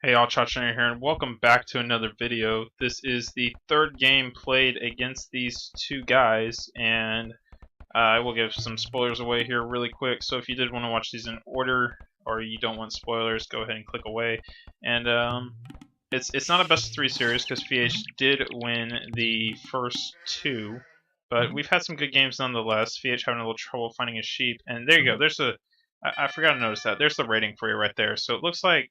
Hey all, Chachner here, and welcome back to another video. This is the third game played against these two guys, and I will give some spoilers away here really quick. So if you did want to watch these in order, or you don't want spoilers, go ahead and click away. And it's not a best of three series because FeAge did win the first two, but we've had some good games nonetheless. FeAge having a little trouble finding his sheep, and there you go. There's I forgot to notice that. There's the rating for you right there. So it looks like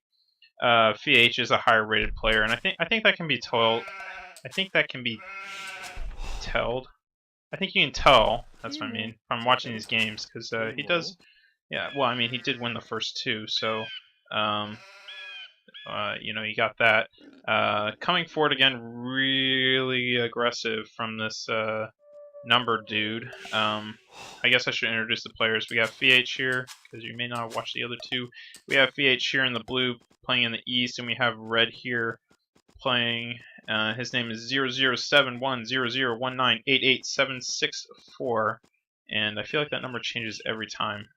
FeAge is a higher rated player, and I think that can be told. I think that can be told. I think you can tell. That's what I mean from watching these games, because he does. Yeah, well, I mean, he did win the first two, so you got that. Coming forward again, really aggressive from this number dude. I guess I should introduce the players. We got FeAge here, because you may not have watched the other two. We have FeAge here in the blue playing in the east, and we have red here playing. His name is 00710019887664, and I feel like that number changes every time.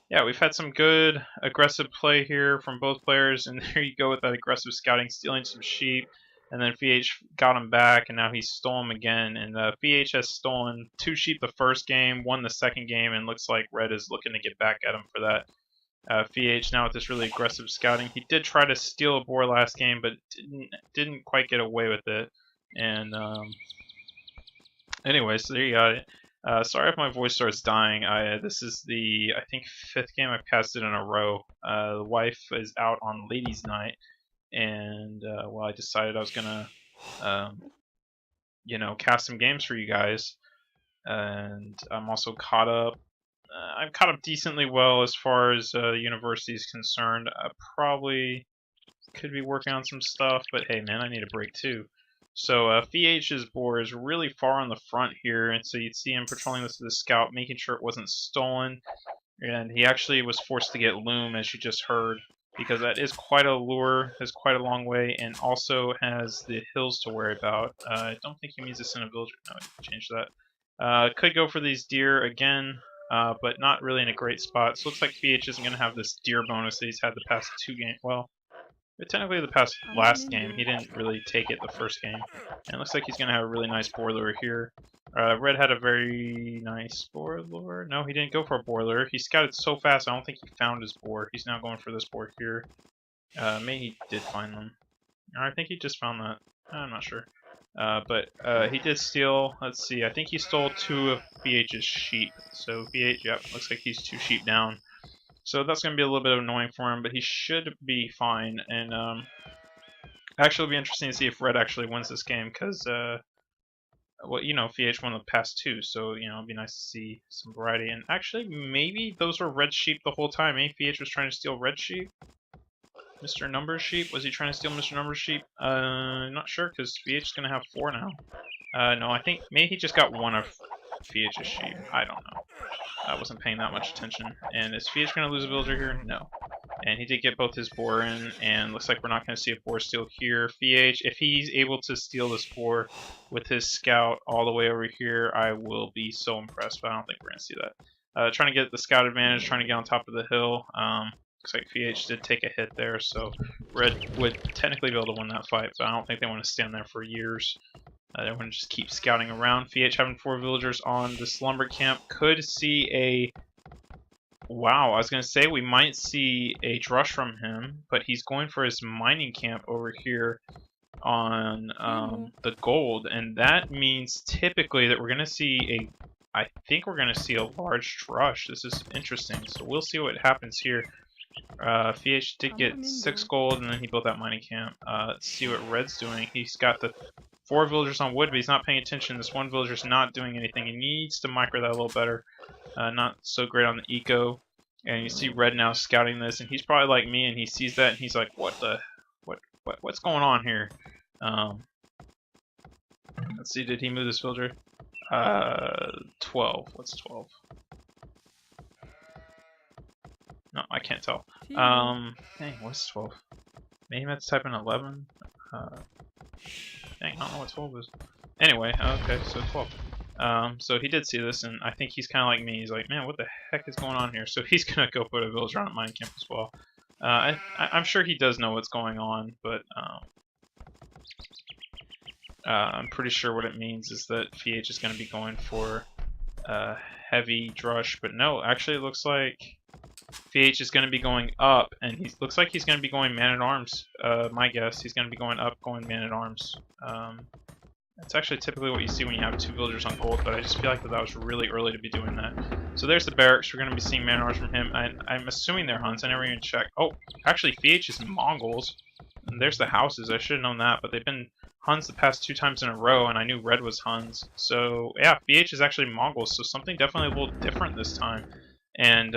Yeah, we've had some good aggressive play here from both players, and there you go with that aggressive scouting, stealing some sheep. And then FeAge got him back, and now he stole him again. And FeAge has stolen 2 sheep the first game, won the second game, and looks like Red is looking to get back at him for that. FeAge now with this really aggressive scouting. He did try to steal a boar last game, but didn't quite get away with it. And anyway, so there you got it. Sorry if my voice starts dying. This is the, I think, 5th game I've casted in a row. The wife is out on ladies' night, and well, I decided I was gonna, cast some games for you guys. And I'm also caught up. I'm caught up decently well as far as the university is concerned. I probably could be working on some stuff, but hey, man, I need a break too. So FeAge's boar is really far on the front here, and so you'd see him patrolling this with a scout, making sure it wasn't stolen. And he actually was forced to get loom, as you just heard, because that is quite a lure, has quite a long way, and also has the hills to worry about. I don't think he means to send a villager. No, I changed that. Could go for these deer again, but not really in a great spot. So it looks like FeAge isn't going to have this deer bonus that he's had the past 2 games. Well, technically the last game, he didn't really take it the first game. And it looks like he's going to have a really nice boar lure here. Red had a very nice boar lure. No, he didn't go for a boar lure. He scouted so fast, I don't think he found his boar. He's now going for this boar here. Maybe he did find them. Or I think he just found that. I'm not sure. But he did steal, let's see, I think he stole 2 of FeAge's sheep. So FeAge, yep, looks like he's 2 sheep down. So that's going to be a little bit annoying for him, but he should be fine. And actually, it'll be interesting to see if Red actually wins this game, because, well, FeAge won the past 2, so, it'd be nice to see some variety. And actually, maybe those were red sheep the whole time. Maybe FeAge was trying to steal red sheep? Mr. Numbers sheep? Was he trying to steal Mr. Numbers sheep? Not sure, because FeAge is going to have 4 now. No, I think maybe he just got 1 of FeAge's sheep. I don't know. I wasn't paying that much attention. And is FeAge going to lose a villager here? No. And he did get both his boar in, and looks like we're not going to see a boar steal here. FeAge, if he's able to steal this boar with his scout all the way over here, I will be so impressed, but I don't think we're going to see that. Trying to get the scout advantage, trying to get on top of the hill. Looks like FeAge did take a hit there, so Red would technically be able to win that fight, but I don't think they want to stand there for years. They want to just keep scouting around. FeAge having 4 villagers on the slumber camp. Could see a... Wow, I was going to say we might see a drush from him, but he's going for his mining camp over here on the gold, and that means typically that we're going to see a... I think we're going to see a large drush. This is interesting, so we'll see what happens here. FeAge did get 6 gold, and then he built that mining camp. Let's see what Red's doing. He's got the 4 villagers on wood, but he's not paying attention. This 1 villager's not doing anything. He needs to micro that a little better. Not so great on the eco. And you see Red now scouting this, and he's probably like me, and he sees that, and he's like, what's going on here? Let's see, did he move this villager? 12. What's 12? No, I can't tell. Dang, what's 12? Maybe I have to type in 11? Dang, I don't know what 12 is. Anyway, okay, so 12. So he did see this, and I think he's kind of like me. He's like, man, what the heck is going on here? So he's going to go put a villager on mine camp as well. I'm sure he does know what's going on, but I'm pretty sure what it means is that FeAge is going to be going for heavy drush, but no, actually it looks like FeAge is going to be going up, and he looks like he's going to be going man-at-arms. My guess, he's going to be going up, going man-at-arms. That's actually typically what you see when you have 2 villagers on gold, but I just feel like that was really early to be doing that. So there's the barracks. We're going to be seeing man-at-arms from him. I'm assuming they're Huns. I never even checked. Oh, actually, FeAge is Mongols. And there's the houses. I should have known that, but they've been Huns the past 2 times in a row, and I knew Red was Huns. So, yeah, FeAge is actually Mongols, so something definitely a little different this time. And,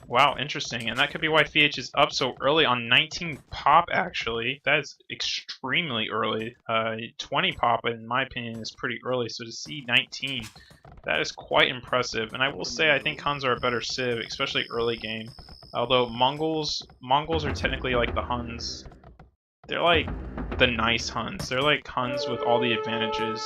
wow, interesting. And that could be why FeAge is up so early on 19 pop, actually. That is extremely early. 20 pop, in my opinion, is pretty early. So to see 19, that is quite impressive. And I will say, I think Huns are a better civ, especially early game. Although Mongols are technically like the Huns. They're like the nice Huns. They're like Huns with all the advantages.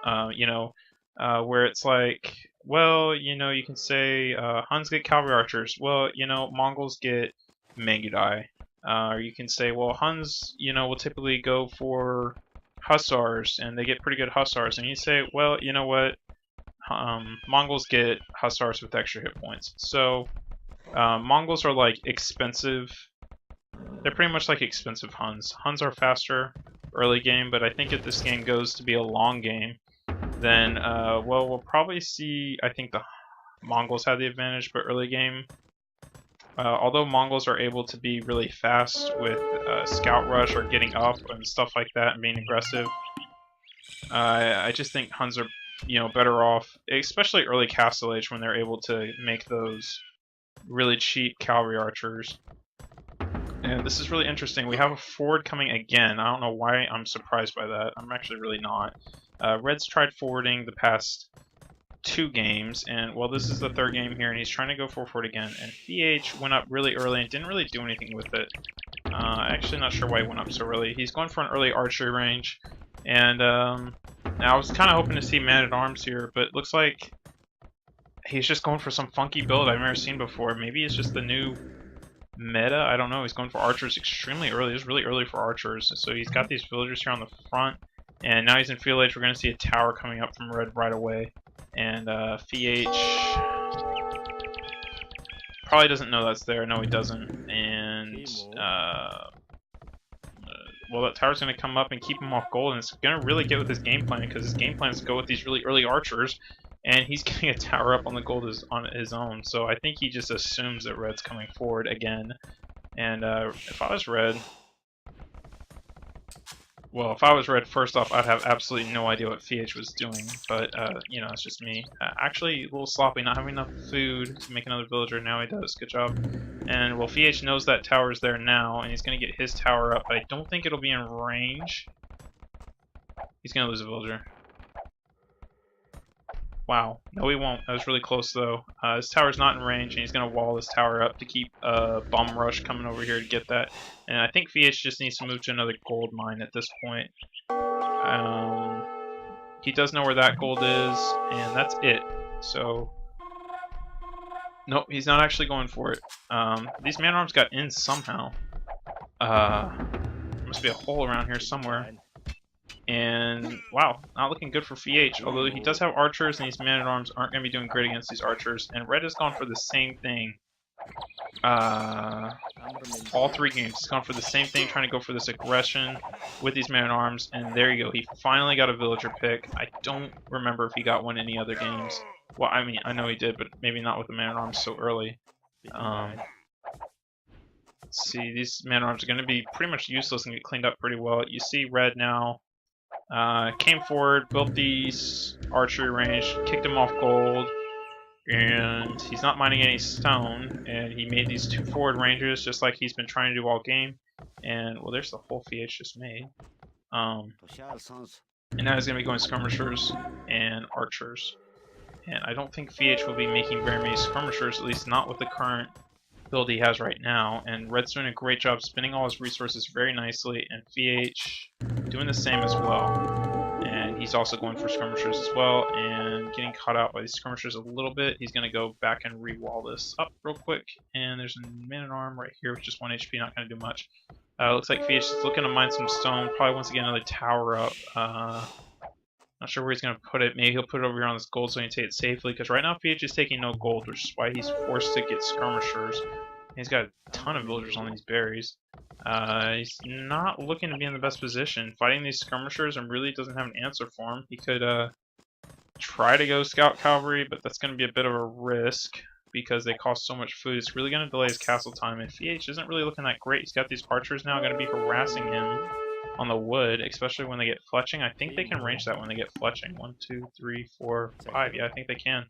Where it's like, well, you can say Huns get cavalry archers. Well, Mongols get Mangudai. Or you can say, well, Huns, will typically go for Hussars, and they get pretty good Hussars. And you say, well, you know what? Mongols get Hussars with extra hit points. So, Mongols are like expensive. They're pretty much like expensive Huns. Huns are faster early game, but I think if this game goes to be a long game, then, well, we'll probably see, I think the Mongols have the advantage, but early game, although Mongols are able to be really fast with Scout Rush or getting up and stuff like that and being aggressive, I just think Huns are, better off, especially early Castle Age when they're able to make those really cheap cavalry archers. And this is really interesting. We have a forward coming again. I don't know why I'm surprised by that. I'm actually really not. Red's tried forwarding the past 2 games, and well, this is the 3rd game here, and he's trying to go forward again. And FeAge went up really early and didn't really do anything with it. Actually not sure why he went up so early. He's going for an early archery range, and now I was kind of hoping to see man-at-arms here, but it looks like he's just going for some funky build I've never seen before. Maybe it's just the new meta, I don't know. He's going for archers extremely early. It's really early for archers. So he's got these villagers here on the front, and now he's in field age. We're going to see a tower coming up from Red right away. And FeAge probably doesn't know that's there. No, he doesn't. And well, that tower's going to come up and keep him off gold, and it's going to really get with his game plan, because his game plan is to go with these really early archers. And he's getting a tower up on the gold on his own, so I think he just assumes that Red's coming forward again. And if I was Red, first off, I'd have absolutely no idea what FeAge was doing. But it's just me. Actually, a little sloppy, not having enough food to make another villager. Now he does. Good job. And well, FeAge knows that tower's there now, and he's gonna get his tower up. But I don't think it'll be in range. He's gonna lose a villager. Wow. No, he won't. That was really close, though. His tower's not in range, and he's going to wall this tower up to keep Bum Rush coming over here to get that. And I think FeAge just needs to move to another gold mine at this point. He does know where that gold is, and that's it. So, nope, he's not actually going for it. These man-at-arms got in somehow. There must be a hole around here somewhere. And, wow, not looking good for FeAge, although he does have archers, and these man-at-arms aren't going to be doing great against these archers. And Red has gone for the same thing. All 3 games. He's gone for the same thing, trying to go for this aggression with these man-at-arms. And there you go. He finally got a villager pick. I don't remember if he got one in any other games. Well, I mean, I know he did, but maybe not with the man-at-arms so early. Let's see, these man-at-arms are going to be pretty much useless and get cleaned up pretty well. You see Red now. Came forward, built these archery range, kicked him off gold, and he's not mining any stone, and he made these 2 forward ranges just like he's been trying to do all game. And well, there's the whole FeAge just made. And now he's going to be going skirmishers and archers. And I don't think FeAge will be making very many skirmishers, at least not with the current build he has right now. And Red's doing a great job spending all his resources very nicely, and FeAge doing the same as well. And he's also going for skirmishers as well, and getting caught out by these skirmishers a little bit. He's going to go back and re-wall this up real quick, and there's a man-at-arm right here with just 1 HP, not going to do much. Looks like FeAge is looking to mine some stone, probably wants to get another tower up. Not sure where he's going to put it. Maybe he'll put it over here on this gold so he can take it safely, because right now FeAge is taking no gold, which is why he's forced to get skirmishers. He's got a ton of villagers on these berries. He's not looking to be in the best position. Fighting these skirmishers and really doesn't have an answer for him. He could try to go scout cavalry, but that's going to be a bit of a risk because they cost so much food. It's really going to delay his castle time, and FeAge isn't really looking that great. He's got these archers now going to be harassing him on the wood, especially when they get fletching. I think they can range that when they get fletching. 1, 2, 3, 4, 5. Yeah, I think they can.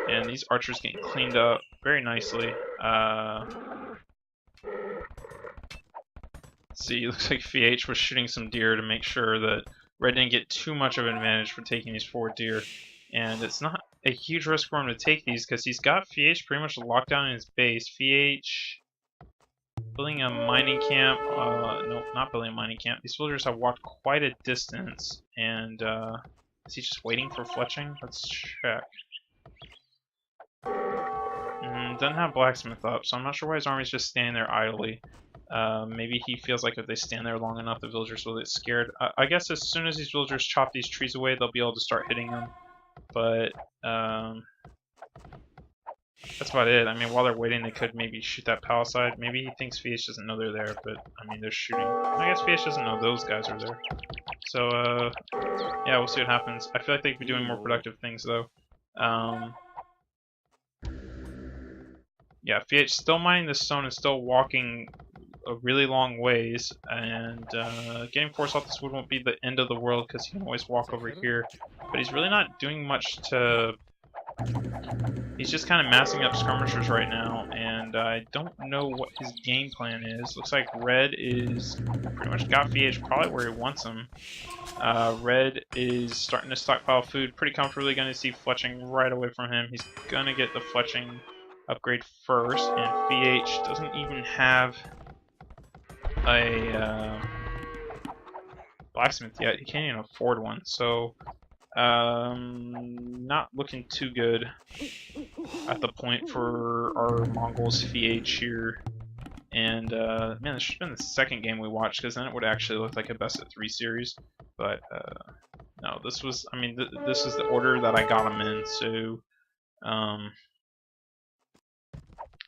And these archers getting cleaned up very nicely. Let's see, looks like FeAge was shooting some deer to make sure that Red didn't get too much of an advantage for taking these 4 deer. And it's not a huge risk for him to take these because he's got FeAge pretty much locked down in his base. FeAge building a mining camp. Nope, not building a mining camp. These villagers have walked quite a distance. And is he just waiting for fletching? Let's check. Doesn't have blacksmith up, so I'm not sure why his army's just standing there idly. Maybe he feels like if they stand there long enough, the villagers will get scared. I guess as soon as these villagers chop these trees away, they'll be able to start hitting them. But that's about it. I mean, while they're waiting, they could maybe shoot that palisade. Maybe he thinks FeAge doesn't know they're there, but I mean, they're shooting. I guess FeAge doesn't know those guys are there. So yeah, we'll see what happens. I feel like they could be doing more productive things though. Yeah, FeAge still mining this stone and still walking a really long ways, and getting force off this wood won't be the end of the world because he can always walk over here. But he's really not doing much to... He's just kind of massing up skirmishers right now, and I don't know what his game plan is. Looks like Red is pretty much got FeAge probably where he wants him. Red is starting to stockpile food pretty comfortably, going to see fletching right away from him. He's going to get the fletching upgrade first, and FeAge doesn't even have a blacksmith yet. He can't even afford one, so not looking too good at the point for our Mongols FeAge here. And man, this should have been the second game we watched, because then it would actually look like a best of 3 series. But no, this was, I mean, this is the order that I got them in, so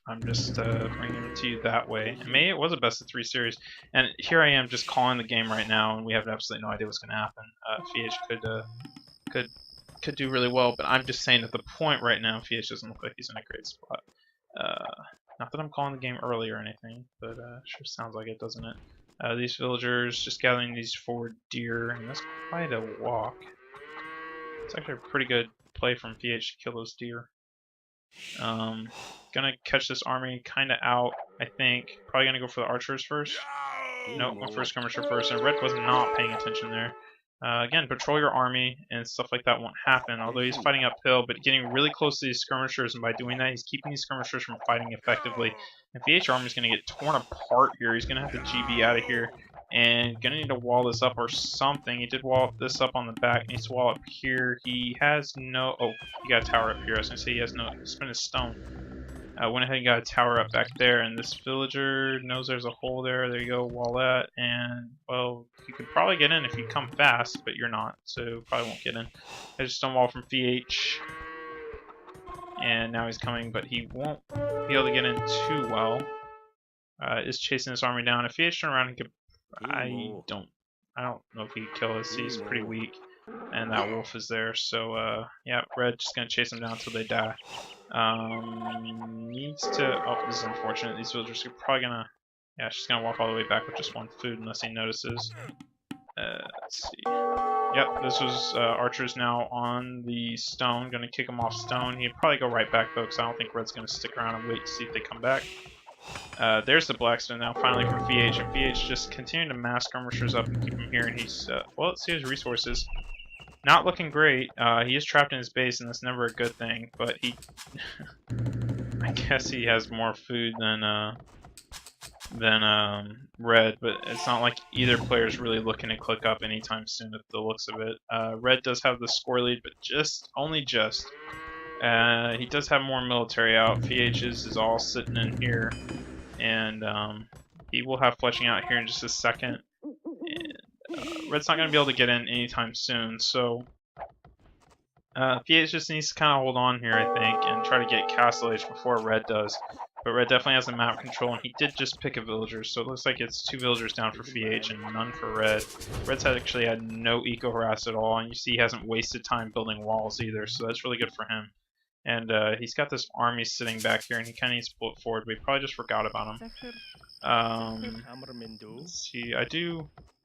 I'm just bringing it to you that way. And maybe it was a best of 3 series. And here I am just calling the game right now, and we have absolutely no idea what's going to happen. FeAge could do really well, but I'm just saying at the point right now, FeAge doesn't look like he's in a great spot. Not that I'm calling the game early or anything, but sure sounds like it, doesn't it? These villagers just gathering these 4 deer, and that's quite a walk. It's actually a pretty good play from FeAge to kill those deer. Gonna catch this army kind of out, I think. Probably gonna go for the archers first. Nope, went for a skirmisher first, and Red was not paying attention there. Again, patrol your army and stuff like that won't happen, although he's fighting uphill, but getting really close to these skirmishers, and by doing that, he's keeping these skirmishers from fighting effectively. And FeAge army is going to get torn apart here. He's going to have to GB out of here, and going to need to wall this up or something. He did wall this up on the back. He needs to wall up here. He has no... Oh, he got a tower up here. I was going to say he has no... Spin his stone. Went ahead and got a tower up back there, and this villager knows there's a hole there. There you go, wall that, and, well, you could probably get in if you come fast, but you're not, so probably won't get in. I just stone wall from FeAge, and now he's coming, but he won't be able to get in too well. Is chasing this army down. If FeAge turned around, he could... I don't know if he could kill us. He's pretty weak, and that wolf is there, so, yeah, Red just gonna chase him down until they die. Needs to... Oh, this is unfortunate. These villagers are probably gonna... Yeah, she's gonna walk all the way back with just 1 food unless he notices. Let's see. Yep, this was archers now on the stone. Gonna kick him off stone. He'd probably go right back though, because I don't think Red's gonna stick around and wait to see if they come back. There's the blacksmith now, finally from FeAge, and FeAge just continuing to mass skirmishers up and keep him here. And he's well, let's see his resources. Not looking great. He is trapped in his base, and that's never a good thing. But he, I guess he has more food than Red, but it's not like either player is really looking to click up anytime soon at the looks of it. Red does have the score lead, but only just. He does have more military out. FeAge is all sitting in here, and he will have fletching out here in just a second. And, Red's not going to be able to get in anytime soon, so FeAge just needs to kind of hold on here, I think, and try to get Castle Age before Red does. But Red definitely has the map control, and he did just pick a villager, so it looks like it's 2 villagers down for FeAge and none for Red. Red's actually had no eco harass at all, and you see he hasn't wasted time building walls either, so that's really good for him. And he's got this army sitting back here, and he kind of needs to pull it forward, but he probably just forgot about him. Let's see,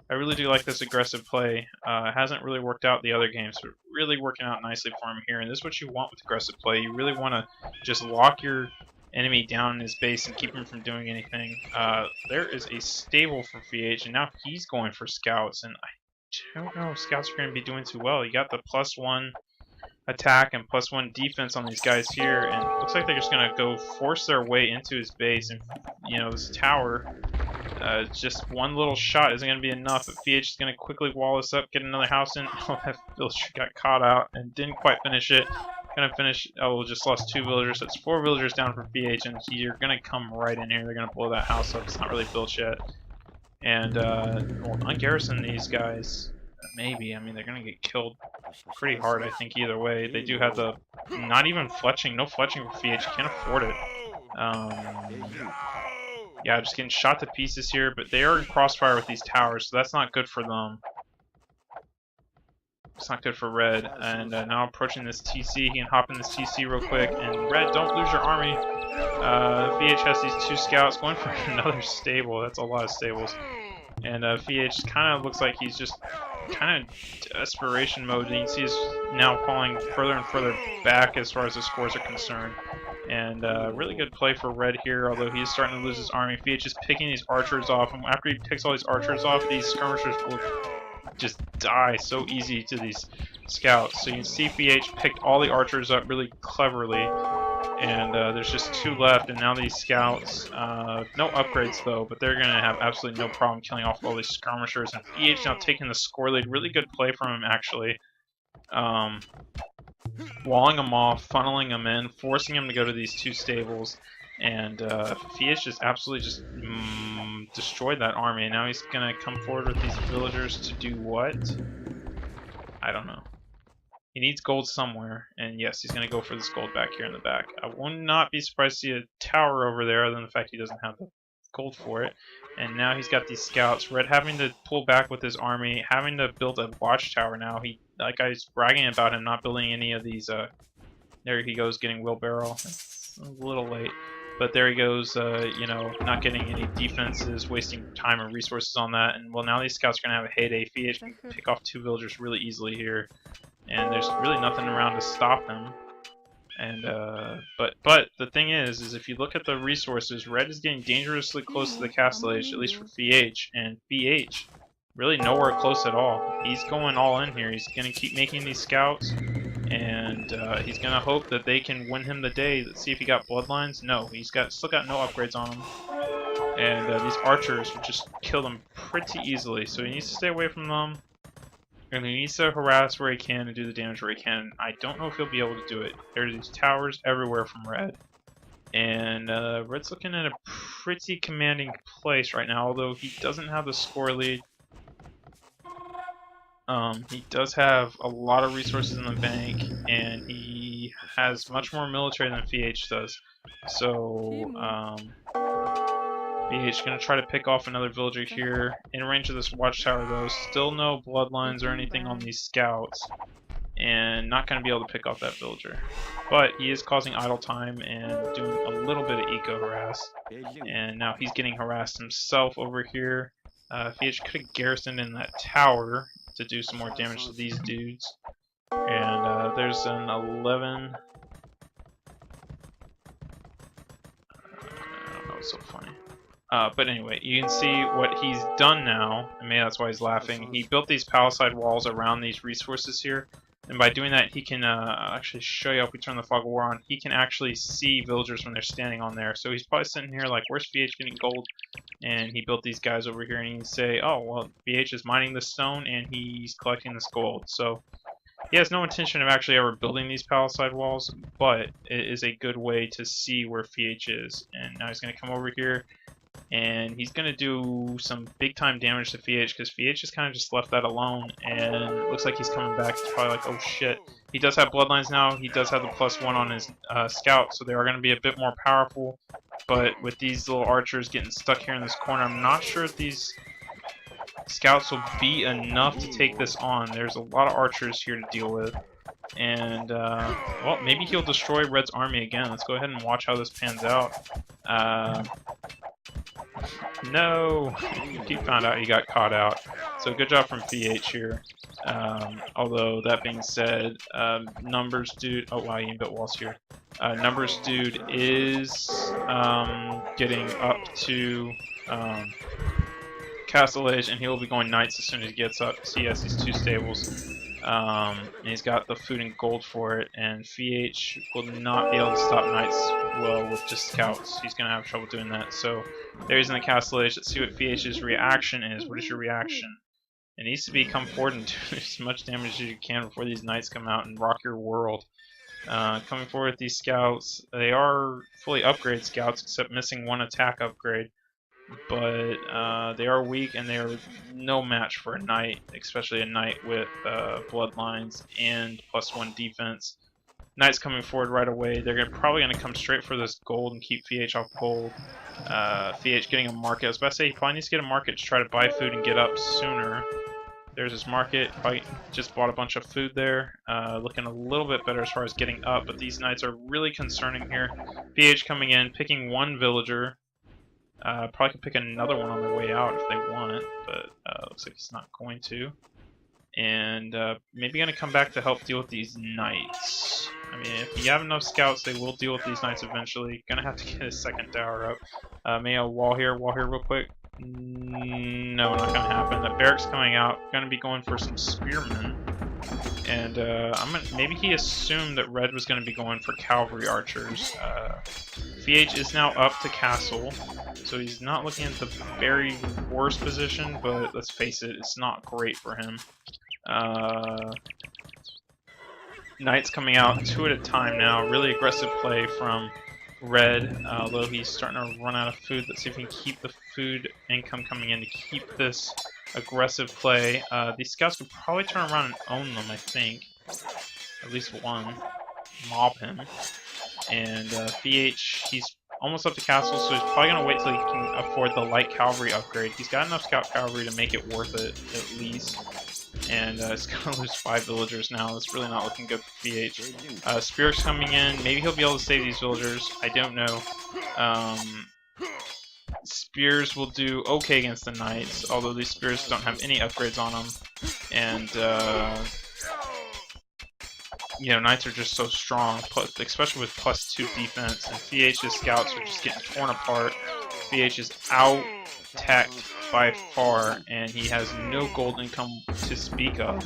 I really do like this aggressive play. It hasn't really worked out the other games, but really working out nicely for him here. And this is what you want with aggressive play. You really want to just lock your enemy down in his base and keep him from doing anything. There is a stable for FeAge, and now he's going for scouts. And I don't know if scouts are going to be doing too well. You got the +1 attack and +1 defense on these guys here, and it looks like they're just going to go force their way into his base. And you know, this tower, just one little shot isn't going to be enough, but FeAge is going to quickly wall this up, get another house in. Oh, that villager got caught out and didn't quite finish it. Going to finish, oh, just lost 2 villagers. That's 4 villagers down for FeAge, and you're going to come right in here. They're going to blow that house up. It's not really built yet. And, well, ungarrison these guys. Maybe. I mean, they're going to get killed pretty hard, I think, either way. They do have the, not even fletching, no fletching for FeAge. Can't afford it. Yeah, just getting shot to pieces here, but they are in crossfire with these towers, so that's not good for them. It's not good for Red. And now approaching this TC, he can hop in this TC real quick. And Red, don't lose your army. FeAge has these 2 scouts going for another stable. That's a lot of stables. And FeAge kind of looks like he's just kind of desperation mode. And you can see he's now falling further and further back as far as the scores are concerned. And really good play for Red here, although he's starting to lose his army. FeAge is picking these archers off, and after he picks all these archers off, these skirmishers will just die so easy to these scouts. So you can see FeAge picked all the archers up really cleverly, and there's just 2 left, and now these scouts, no upgrades though, but they're going to have absolutely no problem killing off all these skirmishers, and FeAge now taking the score lead. Really good play from him, actually. Walling them off, funneling them in, forcing them to go to these 2 stables, and FeAge just absolutely just destroyed that army. And now he's gonna come forward with these villagers to do what? I don't know. He needs gold somewhere, and yes, he's gonna go for this gold back here in the back. I would not be surprised to see a tower over there, other than the fact he doesn't have the gold for it. And now he's got these scouts. Red having to pull back with his army, having to build a watchtower now. He, like I was bragging about him not building any of these. There he goes, getting wheelbarrow. It's a little late, but there he goes. You know, not getting any defenses, wasting time and resources on that. And well, now these scouts are gonna have a heyday. FeAge can pick off 2 villagers really easily here, and there's really nothing around to stop him. And but the thing is if you look at the resources, Red is getting dangerously close to the Castle Age, at least for FeAge, and FeAge really nowhere close at all. He's going all in here. He's gonna keep making these scouts, and he's gonna hope that they can win him the day. Let's see if he got bloodlines. No, he's still got no upgrades on him, and these archers will just kill them pretty easily. So he needs to stay away from them. And he needs to harass where he can and do the damage where he can. I don't know if he'll be able to do it. There's these towers everywhere from Red. And Red's looking at a pretty commanding place right now, although he doesn't have the score lead. He does have a lot of resources in the bank, and he has much more military than FeAge does. So, FeAge is going to try to pick off another villager here. In range of this watchtower though, still no bloodlines or anything on these scouts, and not going to be able to pick off that villager. But he is causing idle time and doing a little bit of eco harass, and now he's getting harassed himself over here. FeAge could have garrisoned in that tower to do some more damage to these dudes. And there's an 11... I don't know, it's so funny. But anyway, you can see what he's done now, and maybe that's why he's laughing. He built these palisade walls around these resources here, And by doing that, he can actually show you if we turn the fog of war on. He can actually see villagers when they're standing on there. So he's probably sitting here like, where's FeAge getting gold? And he built these guys over here, and he can say, oh, well, FeAge is mining this stone, and he's collecting this gold. So he has no intention of actually ever building these palisade walls, but it is a good way to see where FeAge is. And now he's going to come over here, and he's going to do some big-time damage to FeAge, because FeAge just kind of just left that alone, and it looks like he's coming back. He's probably like, oh shit. He does have bloodlines now. He does have the +1 on his scout, so they are going to be a bit more powerful. But with these little archers getting stuck here in this corner, I'm not sure if these scouts will be enough to take this on. There's a lot of archers here to deal with. And, well, maybe he'll destroy Red's army again. Let's go ahead and watch how this pans out. No! He found out he got caught out. So good job from FeAge here. Although, that being said, Numbers Dude... Oh, wow, he built walls here. Numbers Dude is getting up to Castle Edge, and he will be going knights as soon as he gets up. So he has these 2 stables. And he's got the food and gold for it, and FeAge will not be able to stop knights well with just scouts. He's going to have trouble doing that. So there he's in the Castle Edge. Let's see what FeAge's reaction is. What is your reaction? It needs to be come forward and do as much damage as you can before these knights come out and rock your world. Coming forward with these scouts, they are fully upgraded scouts except missing 1 attack upgrade. But they are weak, and they are no match for a knight, especially a knight with bloodlines and +1 defense. Knights coming forward right away. They're probably going to come straight for this gold and keep FeAge off gold. FeAge getting a market. I was about to say he probably needs to get a market to try to buy food and get up sooner. There's his market. Probably just bought a bunch of food there. Looking a little bit better as far as getting up, but these knights are really concerning here. FeAge coming in, picking 1 villager. Probably could pick another one on their way out if they want, but looks like he's not going to. And maybe going to come back to help deal with these knights. I mean, if you have enough scouts, they will deal with these knights eventually. Going to have to get his 2nd tower up. Maybe a wall here real quick. No, not going to happen. The barracks coming out. Going to be going for some spearmen. And maybe he assumed that Red was going to be going for cavalry archers. FeAge is now up to castle, so he's not looking at the very worst position, but let's face it, it's not great for him. Knights coming out 2 at a time now. Really aggressive play from Red, although he's starting to run out of food. Let's see if he can keep the food income coming in to keep this aggressive play. These scouts could probably turn around and own them, I think. At least 1. Mob him. And FeAge, he's almost up to castle, so he's probably going to wait till he can afford the light cavalry upgrade. He's got enough scout cavalry to make it worth it, at least. And he's going to lose 5 villagers now. That's really not looking good for FeAge. Spears coming in. Maybe he'll be able to save these villagers. I don't know. Spears will do okay against the knights, although these spears don't have any upgrades on them. And, you know, knights are just so strong, especially with +2 defense. And FeAge's scouts are just getting torn apart. FeAge is out-teched by far, and he has no gold income to speak of.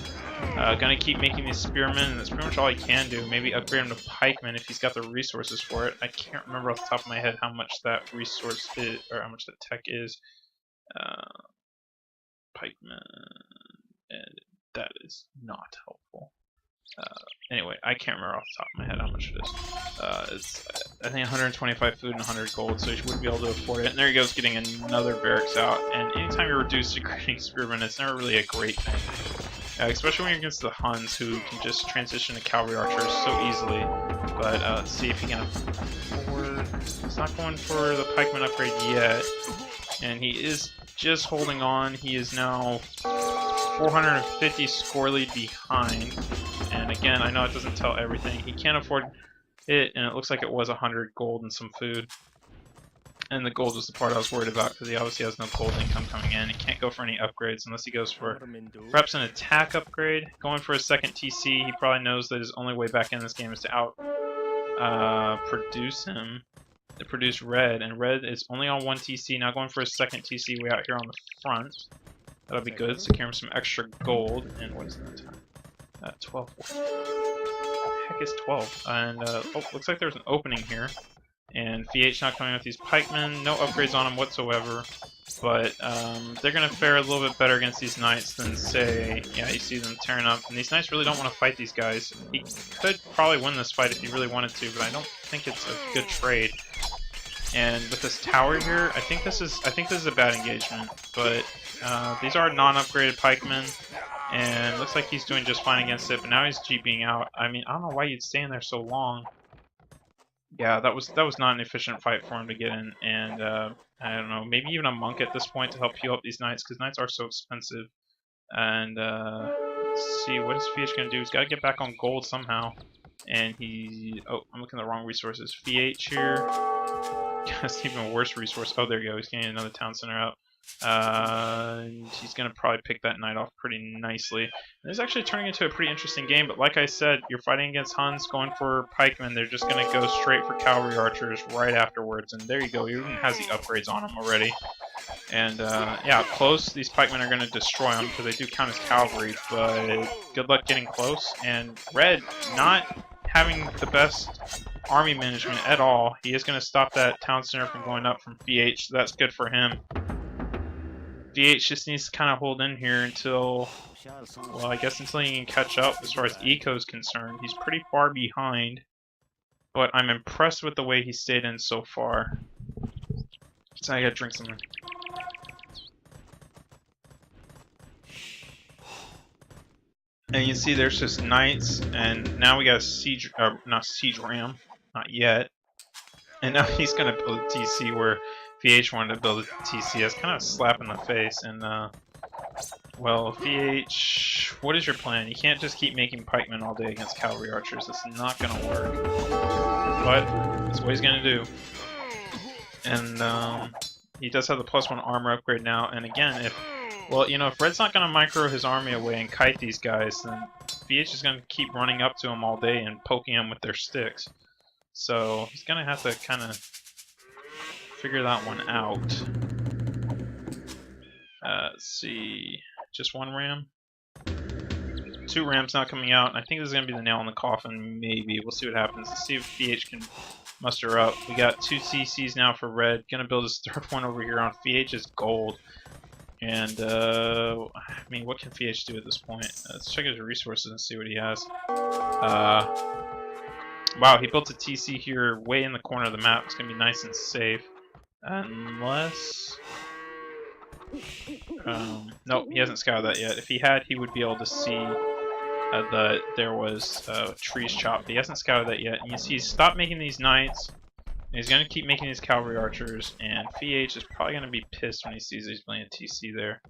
Gonna keep making these spearmen, and that's pretty much all he can do. Maybe upgrade him to pikemen if he's got the resources for it. I can't remember off the top of my head how much that resource is, or how much that tech is. Pikemen, and that is not helpful. Anyway, I can't remember off the top of my head how much it is. It's, I think 125 food and 100 gold, so you wouldn't be able to afford it. And there he goes, getting another barracks out. And anytime you're reduced to creating spearmen, it's never really a great thing. Especially when you're against the Huns, who can just transition to cavalry archers so easily. But let's see if he can afford... He's not going for the pikeman upgrade yet. And he is just holding on. He is now 450 score lead behind. And again, I know it doesn't tell everything. He can't afford it, and it looks like it was 100 gold and some food. And the gold was the part I was worried about, because he obviously has no gold income coming in. He can't go for any upgrades unless he goes for perhaps an attack upgrade. Going for a 2nd TC, he probably knows that his only way back in this game is to produce him. To produce Red, and Red is only on 1 TC. Now going for a 2nd TC way out here on the front. That'll be good, secure him some extra gold. And what is that time? 12. What the heck is 12? And, oh, looks like there's an opening here. And FeAge not coming with these pikemen. No upgrades on them whatsoever. But they're going to fare a little bit better against these knights than, say, yeah, you see them tearing up. And these knights really don't want to fight these guys. He could probably win this fight if he really wanted to, but I don't think it's a good trade. And with this tower here, I think this is a bad engagement. But these are non-upgraded pikemen, and looks like he's doing just fine against it. But now he's GBing out. I mean, I don't know why you'd stay in there so long. Yeah, that was not an efficient fight for him to get in, and I don't know, maybe even a monk at this point to help heal up these knights, because knights are so expensive. And let's see, what is FeAge gonna do? He's got to get back on gold somehow, and oh, I'm looking at the wrong resources. FeAge here, that's even worse resource. Oh, there you go. He's getting another town center up. He's gonna probably pick that knight off pretty nicely. And it's actually turning into a pretty interesting game, but like I said, you're fighting against Huns going for pikemen. They're just gonna go straight for cavalry archers right afterwards, and there you go. He even has the upgrades on him already. And yeah, close, these pikemen are gonna destroy him because they do count as cavalry, but good luck getting close. And Red not having the best army management at all. He is gonna stop that town center from going up from FeAge, so that's good for him. FeAge just needs to kind of hold in here until, well, I guess until he can catch up as far as eco is concerned. He's pretty far behind, but I'm impressed with the way he stayed in so far. So I gotta drink something. And you see there's just knights, and now we got a siege, not siege ram, not yet. And now he's gonna build a TC where FeAge wanted to build a TC. That's kind of a slap in the face. And well, FeAge, what is your plan? You can't just keep making pikemen all day against cavalry archers. That's not gonna work. But that's what he's gonna do. And he does have the +1 armor upgrade now. And again, if Red's not gonna micro his army away and kite these guys, then FeAge is gonna keep running up to him all day and poking him with their sticks. So he's gonna have to kind of figure that one out. Let's see, just one ram? 2 rams not coming out, and I think this is going to be the nail in the coffin, maybe. We'll see what happens. Let's see if FeAge can muster up. We got 2 CCs now for Red. Gonna build his 3rd one over here on FeAge's gold. And, I mean, what can FeAge do at this point? Let's check his resources and see what he has. Wow, he built a TC here way in the corner of the map. It's going to be nice and safe. Unless... nope, he hasn't scouted that yet. If he had, he would be able to see that there was trees chopped. But he hasn't scouted that yet. And you see, he's stopped making these knights. And he's going to keep making these cavalry archers. And FeAge is probably going to be pissed when he sees he's playing a TC there.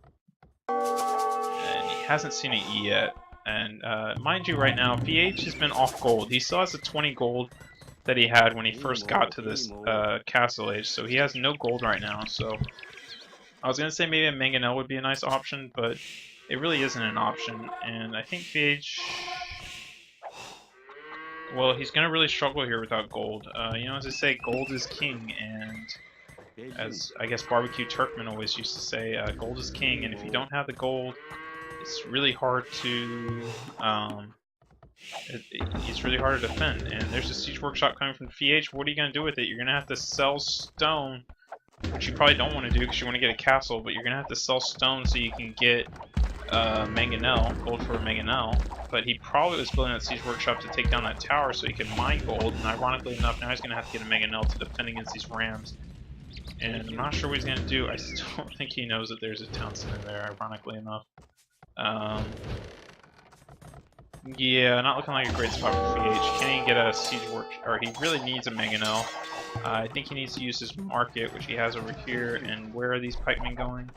And he hasn't seen it yet. And mind you, right now, FeAge has been off gold. He still has the 20 gold that he had when he first got to this castle age. So he has no gold right now. So I was going to say maybe a mangonel would be a nice option, but it really isn't an option. And I think FeAge, well, he's going to really struggle here without gold. You know, as I say, gold is king, and as I guess Barbecue Turkmen always used to say, gold is king, and if you don't have the gold, it's really hard to it's really hard to defend. And there's a siege workshop coming from FeAge. What are you going to do with it? You're going to have to sell stone, which you probably don't want to do because you want to get a castle, but you're going to have to sell stone so you can get mangonel, gold for a mangonel. But he probably was building that siege workshop to take down that tower so he could mine gold, and ironically enough, now he's going to have to get a mangonel to defend against these rams. And I'm not sure what he's going to do. I still don't think he knows that there's a town center there, ironically enough. Yeah, not looking like a great spot for FeAge. Can he get a siege work, or he really needs a mangonel. I think he needs to use his market, which he has over here. And where are these pikemen going?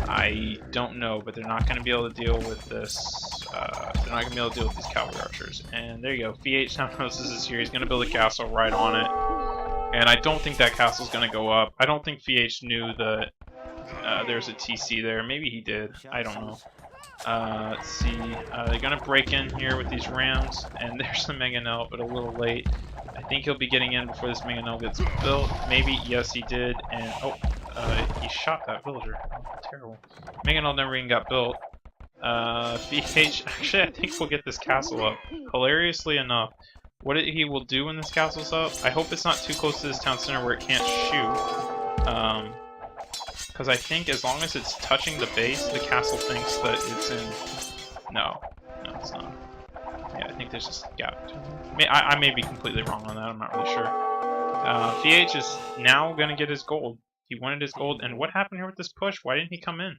I don't know, but they're not going to be able to deal with this. They're not going to be able to deal with these cavalry archers. And there you go. FeAge now knows this is here. He's going to build a castle right on it. And I don't think that castle's going to go up. I don't think FeAge knew that there's a TC there. Maybe he did. I don't know. Let's see. They're going to break in here with these rams. And there's the mangonel, but a little late. I think he'll be getting in before this mangonel gets built. Maybe. Yes, he did. And, oh, he shot that villager. Oh, terrible. Mangonel never even got built. FeAge, actually I think we'll get this castle up. Hilariously enough, what he will do when this castle's up, I hope it's not too close to this town center where it can't shoot. Because I think as long as it's touching the base, the castle thinks that it's in... No, it's not. Yeah, I think there's just a gap. I may be completely wrong on that, I'm not really sure. FeAge is now going to get his gold. He wanted his gold, and what happened here with this push? Why didn't he come in?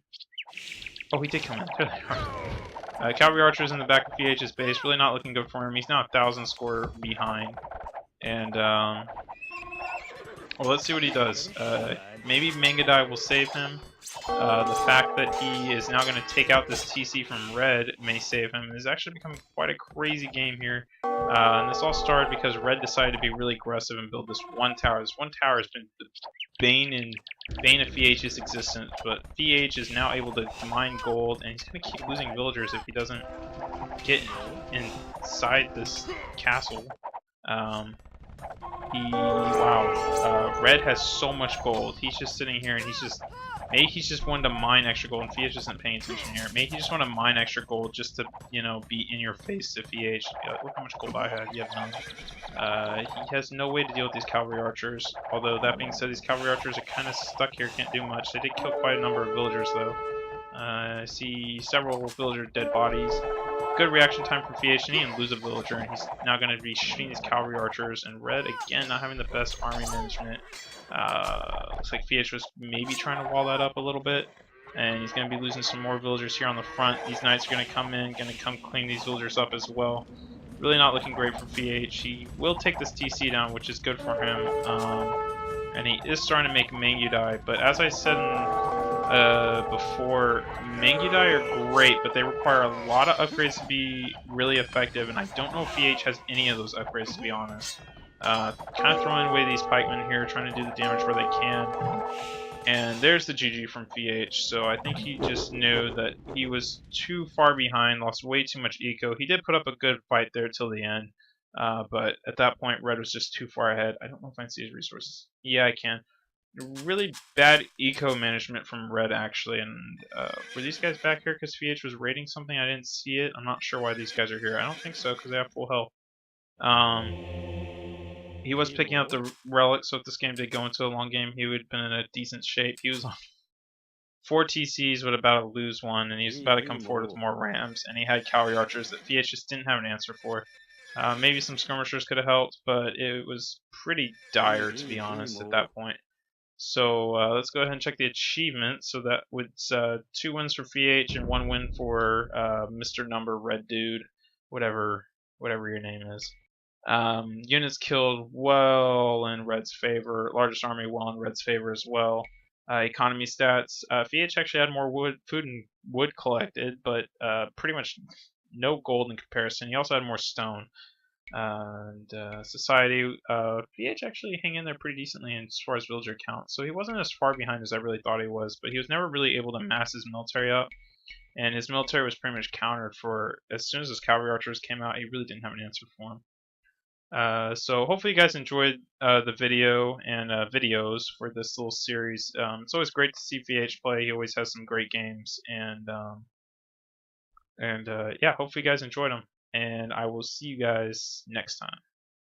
Oh, he did come in. There they are. Cavalry archers in the back of FeAge's base, really not looking good for him. He's now 1,000 score behind. And, well, let's see what he does. Maybe Mangadai will save him. The fact that he is now going to take out this TC from Red may save him. It is actually becoming quite a crazy game here. And this all started because Red decided to be really aggressive and build this one tower. This one tower has been the bane of FeAge's existence, but FeAge is now able to mine gold, and he's going to keep losing villagers if he doesn't get inside this castle. Red has so much gold. He's just sitting here, and maybe he's just wanting to mine extra gold, and FeAge isn't paying attention here. Maybe he just want to mine extra gold just to, you know, be in your face to FeAge. Look how much gold I have. You have none. He has no way to deal with these cavalry archers. Although, that being said, these cavalry archers are kind of stuck here, can't do much. They did kill quite a number of villagers, though. I see several villager dead bodies. Good reaction time from FeAge, and he didn't lose a villager, and he's now going to be shooting these cavalry archers. And Red, again, not having the best army management. Looks like FeAge was maybe trying to wall that up a little bit, and he's going to be losing some more villagers here on the front. These knights are going to come in, going to come clean these villagers up as well. Really not looking great for FeAge. He will take this TC down, which is good for him, and he is starting to make Mangadai, but as I said before, Mangadai are great, but they require a lot of upgrades to be really effective, and I don't know if FeAge has any of those upgrades, to be honest. Kind of throwing away these pikemen here, trying to do the damage where they can. And there's the GG from FeAge, so I think he just knew that he was too far behind, lost way too much eco. He did put up a good fight there till the end, but at that point Red was just too far ahead. I don't know if I can see his resources. Yeah, I can. Really bad eco management from Red, actually, and were these guys back here because FeAge was raiding something? I didn't see it. I'm not sure why these guys are here. I don't think so, because they have full health. He was picking up the relics, so if this game did go into a long game, he would have been in a decent shape. He was on 4 TCs with about to lose one, and he was about to come forward with more rams, and he had cavalry archers that FeAge just didn't have an answer for. Maybe some skirmishers could have helped, but it was pretty dire, to be honest, at that point. So let's go ahead and check the achievement. So that was 2 wins for FeAge and 1 win for Mr. Number Red Dude, whatever your name is. Units killed well in Red's favor. Largest army well in Red's favor as well. Economy stats. FeAge actually had more food and wood collected, but pretty much no gold in comparison. He also had more stone. And society, FeAge actually hang in there pretty decently as far as villager count. So he wasn't as far behind as I really thought he was, but he was never really able to mass his military up. And his military was pretty much countered for, as soon as his cavalry archers came out, he really didn't have an answer for him. So hopefully you guys enjoyed the video and videos for this little series. It's always great to see FeAge play. He always has some great games, and yeah, hopefully you guys enjoyed them. And I will see you guys next time.